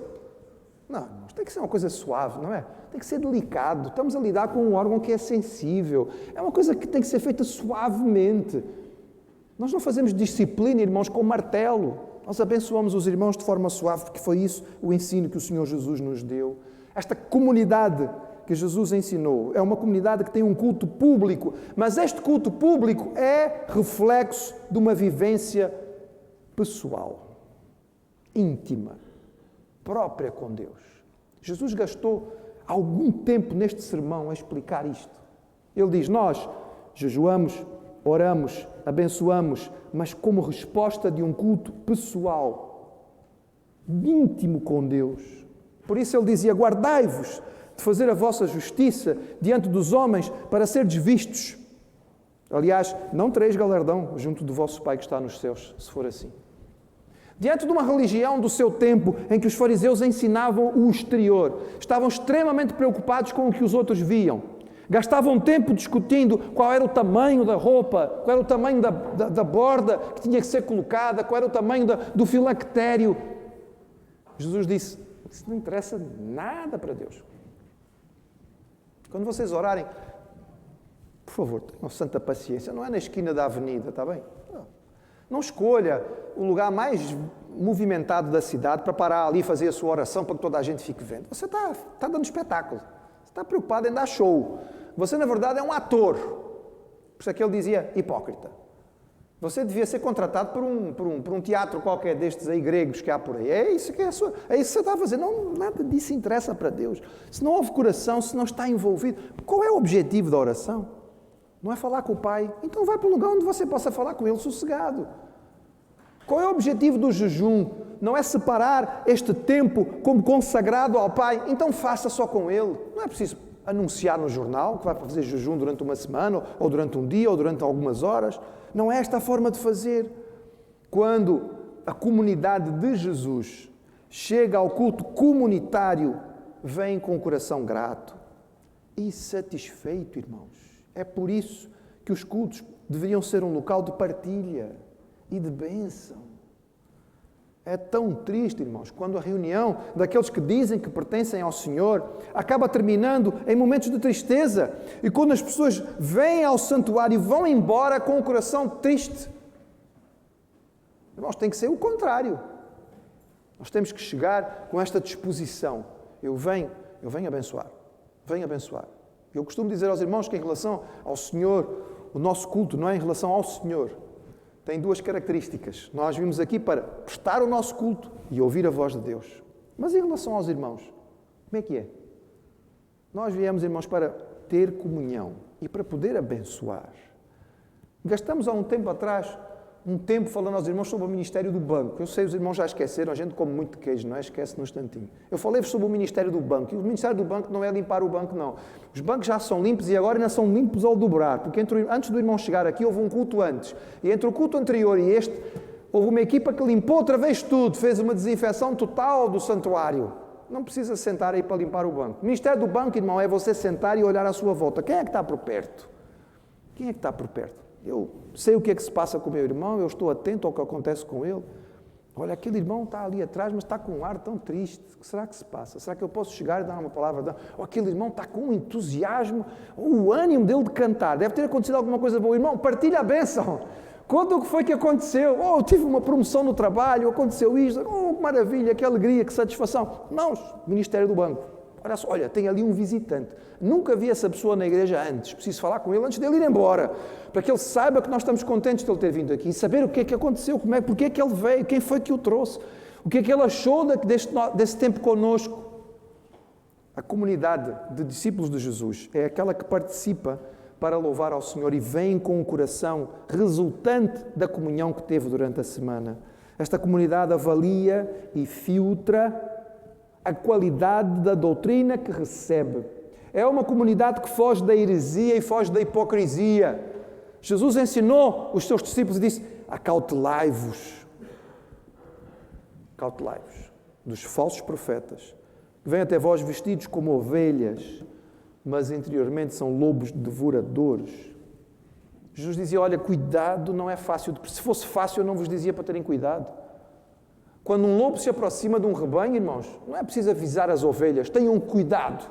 A: Não, isto tem que ser uma coisa suave, não é? Tem que ser delicado. Estamos a lidar com um órgão que é sensível. É uma coisa que tem que ser feita suavemente. Nós não fazemos disciplina, irmãos, com martelo. Nós abençoamos os irmãos de forma suave, porque foi isso o ensino que o Senhor Jesus nos deu. Esta comunidade que Jesus ensinou é uma comunidade que tem um culto público, mas este culto público é reflexo de uma vivência pessoal, íntima, própria com Deus. Jesus gastou algum tempo neste sermão a explicar isto. Ele diz, nós jejuamos, oramos, abençoamos, mas como resposta de um culto pessoal, íntimo com Deus. Por isso ele dizia, guardai-vos de fazer a vossa justiça diante dos homens para seres vistos. Aliás, não tereis galardão junto do vosso Pai que está nos céus, se for assim. Diante de uma religião do seu tempo em que os fariseus ensinavam o exterior, estavam extremamente preocupados com o que os outros viam. Gastavam tempo discutindo qual era o tamanho da roupa, qual era o tamanho da borda que tinha que ser colocada, qual era o tamanho do filactério. Jesus disse, isso não interessa nada para Deus. Quando vocês orarem, por favor, tenham santa paciência, não é na esquina da avenida, está bem? Não escolha o lugar mais movimentado da cidade para parar ali e fazer a sua oração para que toda a gente fique vendo. Você está dando espetáculo. Você está preocupado em dar show. Você, na verdade, é um ator. Por isso é que ele dizia hipócrita. Você devia ser contratado por um teatro qualquer destes aí gregos que há por aí. É isso que você está a fazer. Não, nada disso interessa para Deus. Se não houve coração, se não está envolvido, qual é o objetivo da oração? Não é falar com o Pai? Então vai para um lugar onde você possa falar com Ele sossegado. Qual é o objetivo do jejum? Não é separar este tempo como consagrado ao Pai? Então faça só com Ele. Não é preciso anunciar no jornal que vai fazer jejum durante uma semana, ou durante um dia, ou durante algumas horas. Não é esta a forma de fazer. Quando a comunidade de Jesus chega ao culto comunitário, vem com o coração grato e satisfeito, irmãos. É por isso que os cultos deveriam ser um local de partilha e de bênção. É tão triste, irmãos, quando a reunião daqueles que dizem que pertencem ao Senhor acaba terminando em momentos de tristeza e quando as pessoas vêm ao santuário e vão embora com o coração triste. Irmãos, tem que ser o contrário. Nós temos que chegar com esta disposição. Eu venho abençoar. Venho abençoar. Eu costumo dizer aos irmãos que em relação ao Senhor, o nosso culto não é em relação ao Senhor. Tem duas características. Nós vimos aqui para prestar o nosso culto e ouvir a voz de Deus. Mas em relação aos irmãos, como é que é? Nós viemos, irmãos, para ter comunhão e para poder abençoar. Gastamos há um tempo atrás, falando aos irmãos sobre o ministério do banco. Eu sei, os irmãos já esqueceram, a gente come muito queijo, não é? Esquece num instantinho. Eu falei-vos sobre o ministério do banco. E o ministério do banco não é limpar o banco, não. Os bancos já são limpos e agora ainda são limpos ao dobrar. Porque antes do irmão chegar aqui, houve um culto antes. E entre o culto anterior e este, houve uma equipa que limpou outra vez tudo. Fez uma desinfecção total do santuário. Não precisa sentar aí para limpar o banco. O ministério do banco, irmão, é você sentar e olhar à sua volta. Quem é que está por perto? Quem é que está por perto? Eu sei o que é que se passa com o meu irmão, eu estou atento ao que acontece com ele. Olha, aquele irmão está ali atrás, mas está com um ar tão triste. O que será que se passa? Será que eu posso chegar e dar uma palavra? Ou aquele irmão está com um entusiasmo, o ânimo dele de cantar. Deve ter acontecido alguma coisa boa. Irmão, partilha a bênção. Conta o que foi que aconteceu. Oh, eu tive uma promoção no trabalho, aconteceu isto. Oh, que maravilha, que alegria, que satisfação. Não, Ministério do Banco. Olha só, olha, tem ali um visitante. Nunca vi essa pessoa na igreja antes. Preciso falar com ele antes dele ir embora. Para que ele saiba que nós estamos contentes de ele ter vindo aqui. E saber o que é que aconteceu, porque é que ele veio, quem foi que o trouxe. O que é que ele achou desse tempo connosco. A comunidade de discípulos de Jesus é aquela que participa para louvar ao Senhor e vem com o coração resultante da comunhão que teve durante a semana. Esta comunidade avalia e filtra a qualidade da doutrina que recebe. É uma comunidade que foge da heresia e foge da hipocrisia. Jesus ensinou os seus discípulos e disse, acautelai-vos. Acautelai-vos dos falsos profetas, que vêm até vós vestidos como ovelhas, mas interiormente são lobos devoradores. Jesus dizia, olha, cuidado, não é fácil. Se fosse fácil, eu não vos dizia para terem cuidado. Quando um lobo se aproxima de um rebanho, irmãos, não é preciso avisar as ovelhas, tenham cuidado.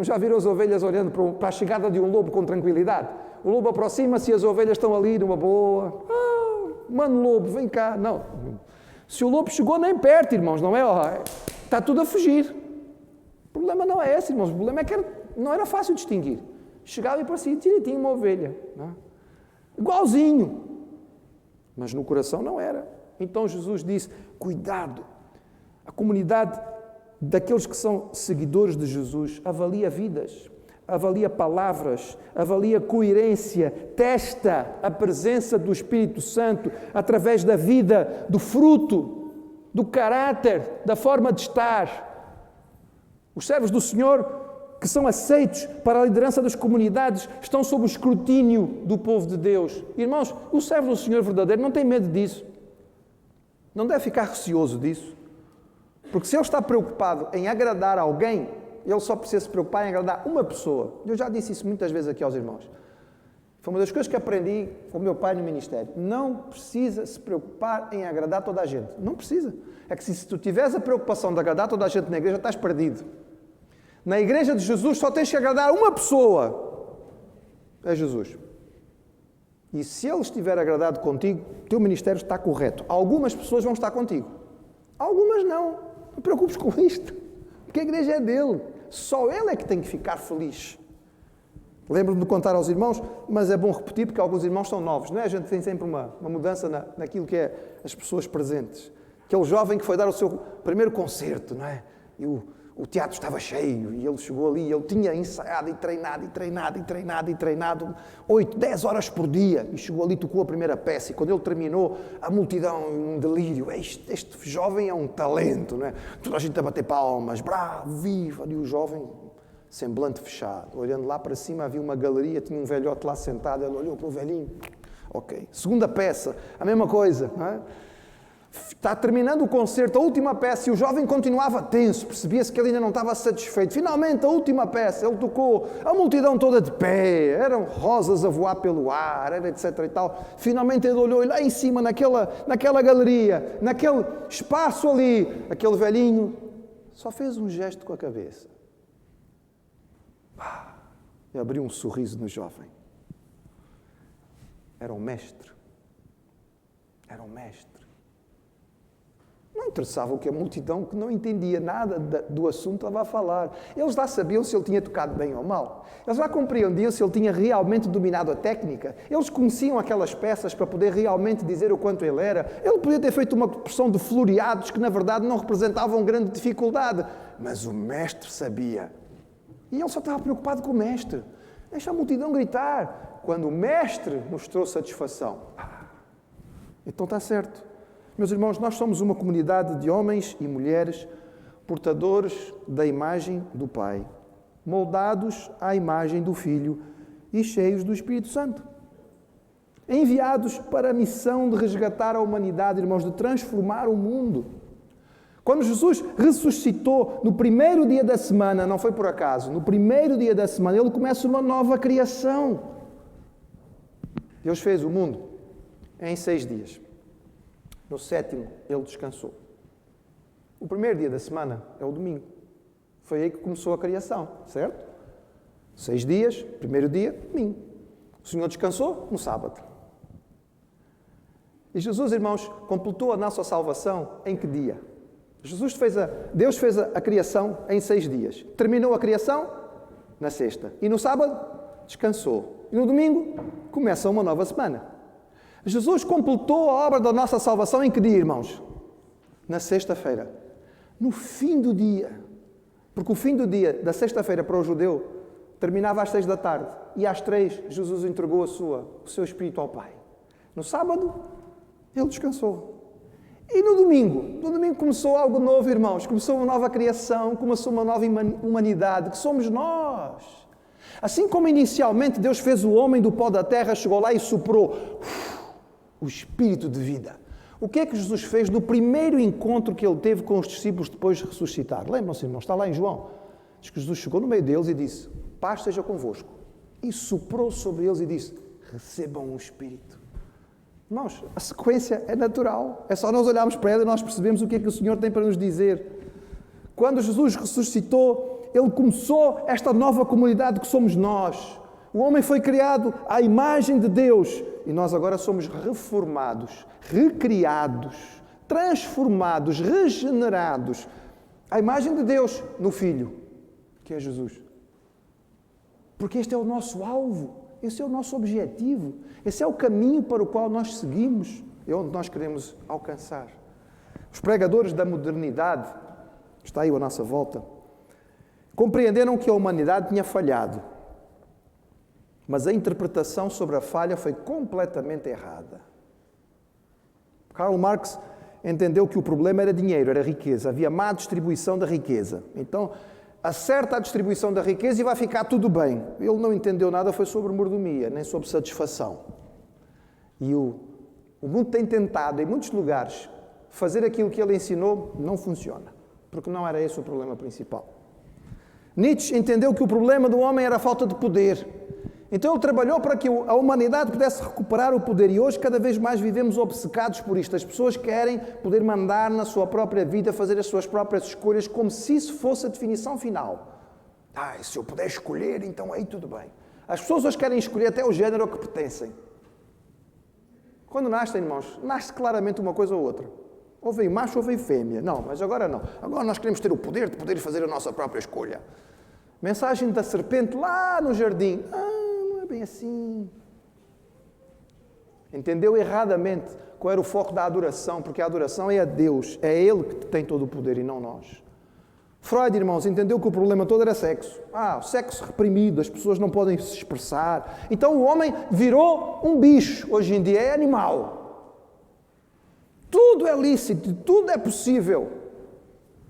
A: Já viram as ovelhas olhando para a chegada de um lobo com tranquilidade? O lobo aproxima-se e as ovelhas estão ali numa boa. Mano lobo, vem cá. Não. Se o lobo chegou nem perto, irmãos, não é? Está tudo a fugir. O problema não é esse, irmãos. O problema é que não era fácil distinguir. Chegava e parecia direitinho uma ovelha. Não é? Igualzinho. Mas no coração não era. Então Jesus disse, cuidado. A comunidade daqueles que são seguidores de Jesus avalia vidas, avalia palavras, avalia coerência, testa a presença do Espírito Santo através da vida, do fruto, do caráter, da forma de estar. Os servos do Senhor que são aceitos para a liderança das comunidades estão sob o escrutínio do povo de Deus. Irmãos, o servo do Senhor verdadeiro não tem medo disso. Não deve ficar receoso disso. Porque se ele está preocupado em agradar alguém, ele só precisa se preocupar em agradar uma pessoa. Eu já disse isso muitas vezes aqui aos irmãos. Foi uma das coisas que aprendi com o meu pai no ministério. Não precisa se preocupar em agradar toda a gente. Não precisa. É que se tu tiveres a preocupação de agradar toda a gente na igreja, estás perdido. Na igreja de Jesus só tens que agradar uma pessoa. É Jesus. E se ele estiver agradado contigo, o teu ministério está correto. Algumas pessoas vão estar contigo. Algumas não. Não te preocupes com isto. Porque a igreja é dele. Só ele é que tem que ficar feliz. Lembro-me de contar aos irmãos, mas é bom repetir porque alguns irmãos são novos, não é? A gente tem sempre uma mudança naquilo que é as pessoas presentes. Aquele jovem que foi dar o seu primeiro concerto, não é? E o teatro estava cheio e ele chegou ali e ele tinha ensaiado e treinado 8, 10 horas por dia e chegou ali e tocou a primeira peça e quando ele terminou, a multidão em um delírio, este jovem é um talento, não é? Toda a gente a bater palmas, bravo, viva, e o jovem, semblante fechado, olhando lá para cima havia uma galeria, tinha um velhote lá sentado, ele olhou para o velhinho, ok. Segunda peça, a mesma coisa, não é? Está terminando o concerto, a última peça, e o jovem continuava tenso, percebia-se que ele ainda não estava satisfeito. Finalmente, a última peça, ele tocou, a multidão toda de pé, eram rosas a voar pelo ar, era etc e tal. Finalmente ele olhou e lá em cima, naquela galeria, naquele espaço ali, aquele velhinho só fez um gesto com a cabeça. E abriu um sorriso no jovem. Era um mestre. Era um mestre. Não interessava o que a multidão, que não entendia nada do assunto, estava a falar. Eles lá sabiam se ele tinha tocado bem ou mal. Eles lá compreendiam se ele tinha realmente dominado a técnica. Eles conheciam aquelas peças para poder realmente dizer o quanto ele era. Ele podia ter feito uma porção de floreados que, na verdade, não representavam grande dificuldade. Mas o mestre sabia. E ele só estava preocupado com o mestre. Deixa a multidão gritar. Quando o mestre mostrou satisfação. Então está certo. Meus irmãos, nós somos uma comunidade de homens e mulheres portadores da imagem do Pai, moldados à imagem do Filho e cheios do Espírito Santo. Enviados para a missão de resgatar a humanidade, irmãos, de transformar o mundo. Quando Jesus ressuscitou no primeiro dia da semana, não foi por acaso, no primeiro dia da semana, ele começa uma nova criação. Deus fez o mundo em 6 dias. No 7º, ele descansou. O primeiro dia da semana é o domingo. Foi aí que começou a criação, certo? 6 dias, primeiro dia, domingo. O Senhor descansou no sábado. E Jesus, irmãos, completou a nossa salvação em que dia? Deus fez a criação em 6 dias. Terminou a criação na sexta. E no sábado, descansou. E no domingo, começa uma nova semana. Jesus completou a obra da nossa salvação em que dia, irmãos? Na sexta-feira. No fim do dia. Porque o fim do dia, da sexta-feira para o judeu, terminava às 6 da tarde. E às 3, Jesus entregou o seu Espírito ao Pai. No sábado, ele descansou. E no domingo começou algo novo, irmãos. Começou uma nova criação, começou uma nova humanidade, que somos nós. Assim como inicialmente Deus fez o homem do pó da terra, chegou lá e soprou o Espírito de vida. O que é que Jesus fez no primeiro encontro que ele teve com os discípulos depois de ressuscitar? Lembram-se, irmãos? Está lá em João. Diz que Jesus chegou no meio deles e disse, paz seja convosco. E soprou sobre eles e disse, recebam o Espírito. Irmãos, a sequência é natural. É só nós olharmos para ela e nós percebemos o que é que o Senhor tem para nos dizer. Quando Jesus ressuscitou, Ele começou esta nova comunidade que somos nós. O homem foi criado à imagem de Deus e nós agora somos reformados, recriados, transformados, regenerados à imagem de Deus no Filho, que é Jesus. Porque este é o nosso alvo, esse é o nosso objetivo, esse é o caminho para o qual nós seguimos, é onde nós queremos alcançar. Os pregadores da modernidade, está aí à nossa volta, compreenderam que a humanidade tinha falhado, mas a interpretação sobre a falha foi completamente errada. Karl Marx entendeu que o problema era dinheiro, era riqueza, havia má distribuição da riqueza. Então, acerta a distribuição da riqueza e vai ficar tudo bem. Ele não entendeu nada, foi sobre mordomia, nem sobre satisfação. E o mundo tem tentado, em muitos lugares, fazer aquilo que ele ensinou, não funciona, porque não era esse o problema principal. Nietzsche entendeu que o problema do homem era a falta de poder. Então ele trabalhou para que a humanidade pudesse recuperar o poder e hoje cada vez mais vivemos obcecados por isto. As pessoas querem poder mandar na sua própria vida, fazer as suas próprias escolhas como se isso fosse a definição final. Se eu puder escolher, então aí tudo bem. As pessoas hoje querem escolher até o género ao que pertencem. Quando nascem, irmãos, nasce claramente uma coisa ou outra. Ou veio macho ou veio fêmea. Não, mas agora não. Agora nós queremos ter o poder de poder fazer a nossa própria escolha. Mensagem da serpente lá no jardim. Não é bem assim. Entendeu erradamente qual era o foco da adoração, porque a adoração é a Deus. É Ele que tem todo o poder e não nós. Freud, irmãos, entendeu que o problema todo era sexo. O sexo reprimido, as pessoas não podem se expressar. Então o homem virou um bicho. Hoje em dia é animal. Tudo é lícito, tudo é possível.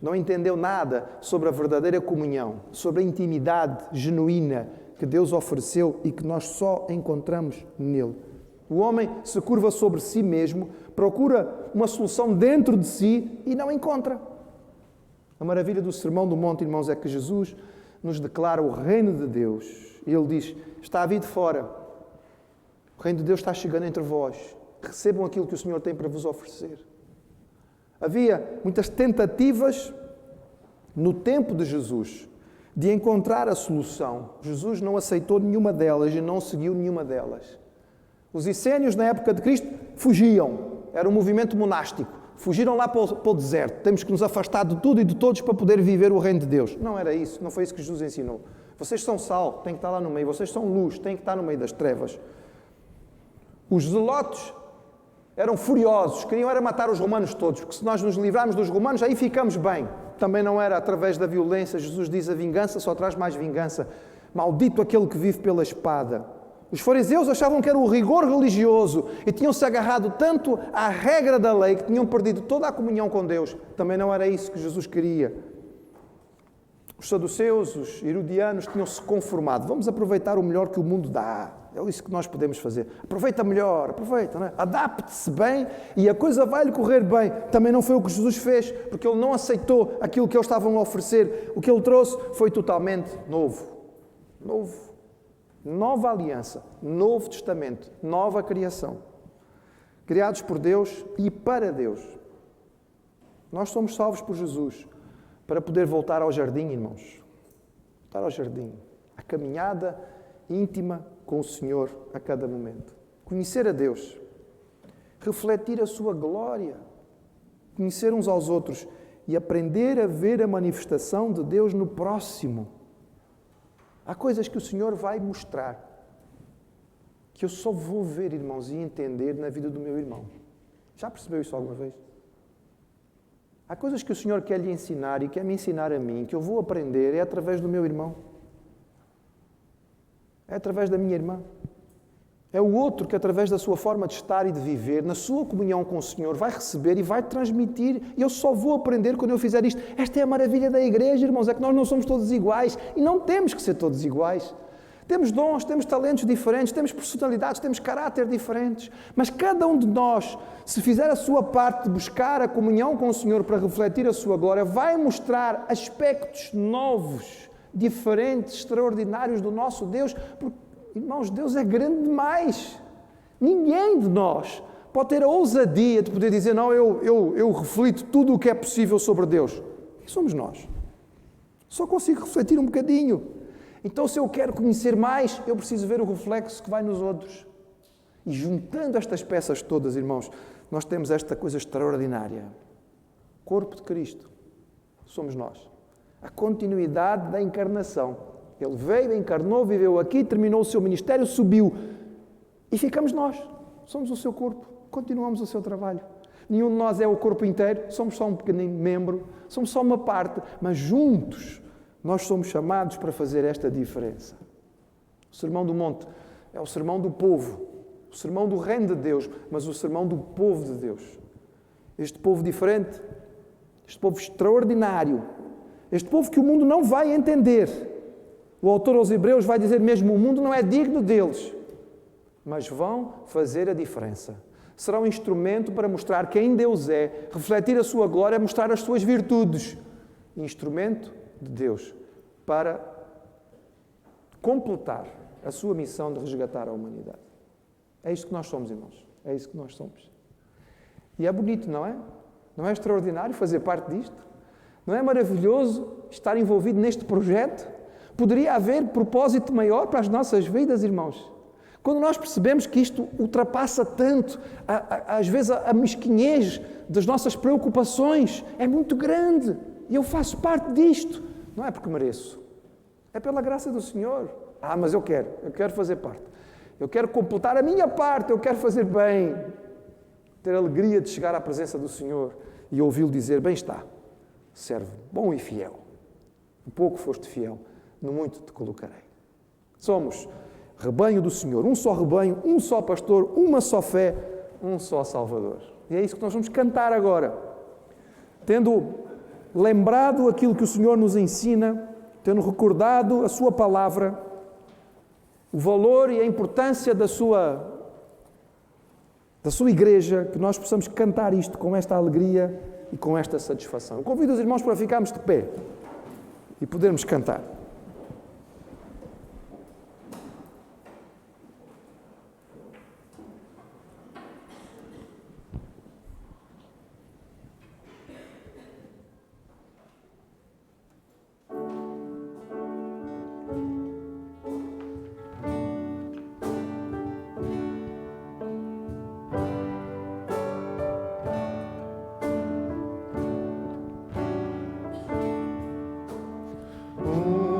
A: Não entendeu nada sobre a verdadeira comunhão, sobre a intimidade genuína que Deus ofereceu e que nós só encontramos nele. O homem se curva sobre si mesmo, procura uma solução dentro de si e não encontra. A maravilha do Sermão do Monte, irmãos, é que Jesus nos declara o reino de Deus. E Ele diz, está a vir de fora. O reino de Deus está chegando entre vós. Recebam aquilo que o Senhor tem para vos oferecer. Havia muitas tentativas no tempo de Jesus de encontrar a solução. Jesus não aceitou nenhuma delas e não seguiu nenhuma delas. Os essênios, na época de Cristo, fugiam. Era um movimento monástico. Fugiram lá para o deserto. Temos que nos afastar de tudo e de todos para poder viver o reino de Deus. Não era isso. Não foi isso que Jesus ensinou. Vocês são sal, têm que estar lá no meio. Vocês são luz, têm que estar no meio das trevas. Os zelotes eram furiosos. Queriam era matar os romanos todos. Porque se nós nos livrarmos dos romanos, aí ficamos bem. Também não era através da violência. Jesus diz, a vingança só traz mais vingança. Maldito aquele que vive pela espada. Os fariseus achavam que era o rigor religioso e tinham-se agarrado tanto à regra da lei que tinham perdido toda a comunhão com Deus. Também não era isso que Jesus queria. Os saduceus, os herodianos tinham-se conformado. Vamos aproveitar o melhor que o mundo dá. É isso que nós podemos fazer. Aproveita melhor, aproveita, não é? Adapte-se bem e a coisa vai-lhe correr bem. Também não foi o que Jesus fez, porque Ele não aceitou aquilo que eles estavam a oferecer. O que Ele trouxe foi totalmente novo. Novo. Nova aliança, novo testamento, nova criação. Criados por Deus e para Deus. Nós somos salvos por Jesus para poder voltar ao jardim, irmãos. Voltar ao jardim. A caminhada íntima com o Senhor a cada momento. Conhecer a Deus. Refletir a sua glória. Conhecer uns aos outros e aprender a ver a manifestação de Deus no próximo. Há coisas que o Senhor vai mostrar, que eu só vou ver, irmãos, e entender na vida do meu irmão. Já percebeu isso alguma vez? Há coisas que o Senhor quer lhe ensinar e quer me ensinar a mim, que eu vou aprender, é através do meu irmão. É através da minha irmã. É o outro que, através da sua forma de estar e de viver, na sua comunhão com o Senhor, vai receber e vai transmitir. E eu só vou aprender quando eu fizer isto. Esta é a maravilha da igreja, irmãos, é que nós não somos todos iguais. E não temos que ser todos iguais. Temos dons, temos talentos diferentes, temos personalidades, temos caráter diferentes. Mas cada um de nós, se fizer a sua parte de buscar a comunhão com o Senhor para refletir a sua glória, vai mostrar aspectos novos, diferentes, extraordinários do nosso Deus, porque Irmãos, Deus é grande demais. Ninguém de nós pode ter a ousadia de poder dizer, não, eu reflito tudo o que é possível sobre Deus. Quem somos nós? Só consigo refletir um bocadinho. Então, se eu quero conhecer mais, eu preciso ver o reflexo que vai nos outros. E juntando estas peças todas, irmãos, nós temos esta coisa extraordinária. Corpo de Cristo. Somos nós. A continuidade da encarnação. Ele veio, encarnou, viveu aqui, terminou o seu ministério, subiu. E ficamos nós. Somos o seu corpo. Continuamos o seu trabalho. Nenhum de nós é o corpo inteiro. Somos só um pequenino membro. Somos só uma parte. Mas juntos, nós somos chamados para fazer esta diferença. O Sermão do Monte é o sermão do povo. O sermão do reino de Deus. Mas o sermão do povo de Deus. Este povo diferente. Este povo extraordinário. Este povo que o mundo não vai entender. O autor aos Hebreus vai dizer mesmo, o mundo não é digno deles. Mas vão fazer a diferença. Será um instrumento para mostrar quem Deus é, refletir a sua glória, mostrar as suas virtudes. Instrumento de Deus para completar a sua missão de resgatar a humanidade. É isto que nós somos, irmãos. É isso que nós somos. E é bonito, não é? Não é extraordinário fazer parte disto? Não é maravilhoso estar envolvido neste projeto? Poderia haver propósito maior para as nossas vidas, irmãos? Quando nós percebemos que isto ultrapassa tanto, às vezes a mesquinhez das nossas preocupações é muito grande e eu faço parte disto, não é porque mereço, é pela graça do Senhor. Mas eu quero fazer parte, eu quero completar a minha parte, eu quero fazer bem, ter a alegria de chegar à presença do Senhor e ouvi-lo dizer, bem está, servo bom e fiel, um pouco foste fiel, no muito te colocarei. Somos rebanho do Senhor, um só rebanho, um só pastor, uma só fé, um só Salvador. E é isso que nós vamos cantar agora. Tendo lembrado aquilo que o Senhor nos ensina, tendo recordado a sua palavra, o valor e a importância da sua igreja, que nós possamos cantar isto com esta alegria e com esta satisfação. Eu convido os irmãos para ficarmos de pé e podermos cantar.
B: Um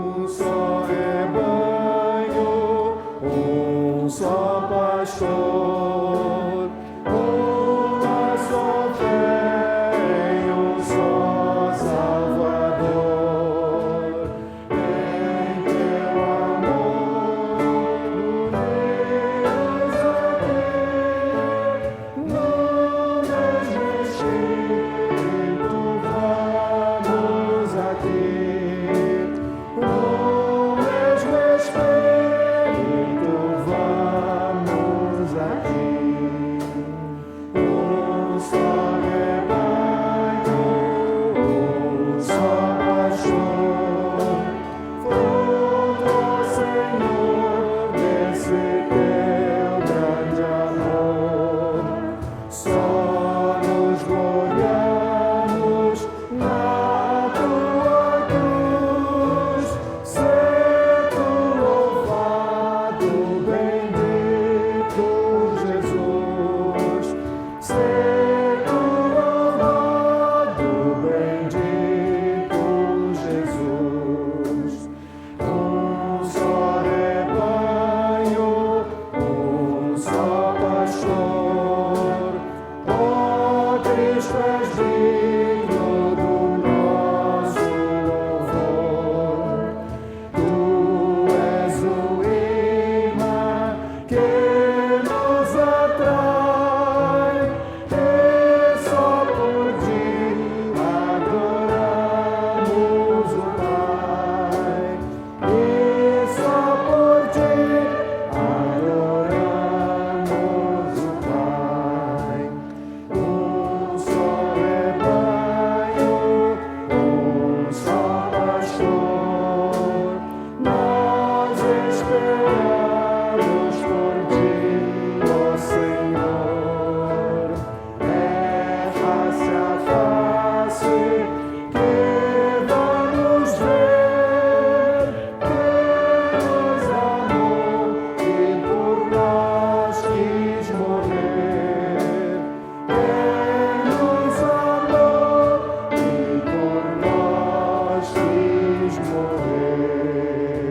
B: quis morrer.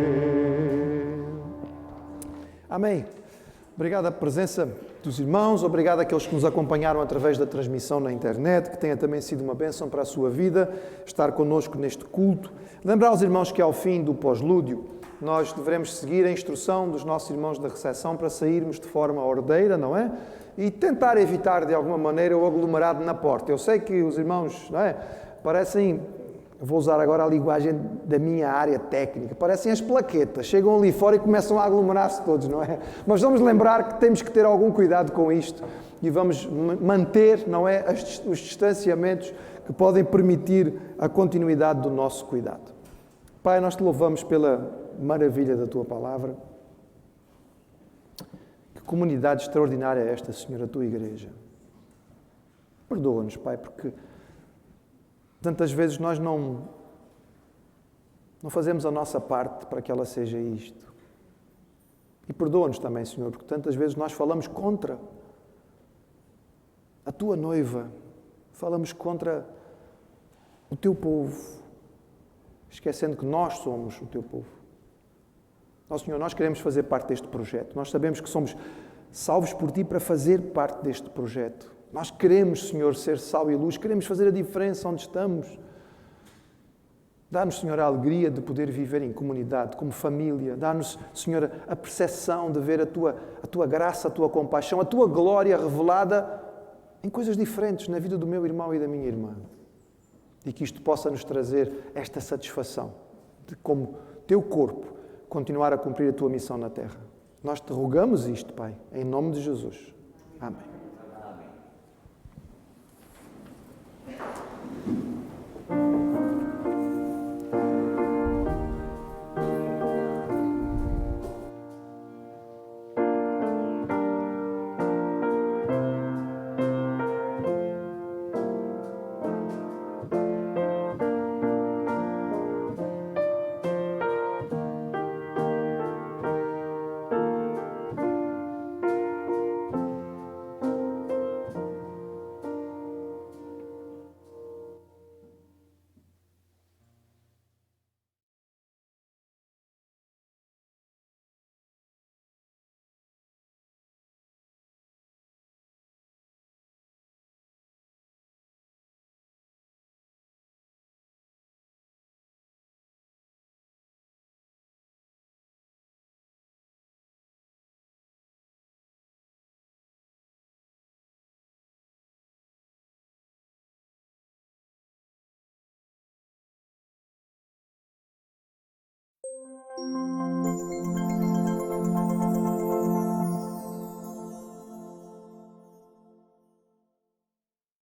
A: Amém. Obrigado à presença dos irmãos, obrigado àqueles que nos acompanharam através da transmissão na internet, que tenha também sido uma bênção para a sua vida, estar connosco neste culto. Lembrar aos irmãos que ao fim do pós-lúdio, nós devemos seguir a instrução dos nossos irmãos da recepção para sairmos de forma ordeira, não é? E tentar evitar de alguma maneira o aglomerado na porta. Eu sei que os irmãos, não é? Parecem, vou usar agora a linguagem da minha área técnica, parecem as plaquetas, chegam ali fora e começam a aglomerar-se todos, não é? Mas vamos lembrar que temos que ter algum cuidado com isto e vamos manter, não é, os distanciamentos que podem permitir a continuidade do nosso cuidado. Pai, nós te louvamos pela maravilha da tua palavra. Que comunidade extraordinária é esta, Senhor, a tua igreja. Perdoa-nos, Pai, porque tantas vezes nós não fazemos a nossa parte para que ela seja isto. E perdoa-nos também, Senhor, porque tantas vezes nós falamos contra a tua noiva, falamos contra o teu povo, esquecendo que nós somos o teu povo. Ó Senhor, nós queremos fazer parte deste projeto. Nós sabemos que somos salvos por Ti para fazer parte deste projeto. Nós queremos, Senhor, ser sal e luz, queremos fazer a diferença onde estamos. Dá-nos, Senhor, a alegria de poder viver em comunidade, como família. Dá-nos, Senhor, a percepção de ver a tua graça, a Tua compaixão, a Tua glória revelada em coisas diferentes na vida do meu irmão e da minha irmã. E que isto possa nos trazer esta satisfação de, como Teu corpo, continuar a cumprir a Tua missão na terra. Nós te rogamos isto, Pai, em nome de Jesus. Amém.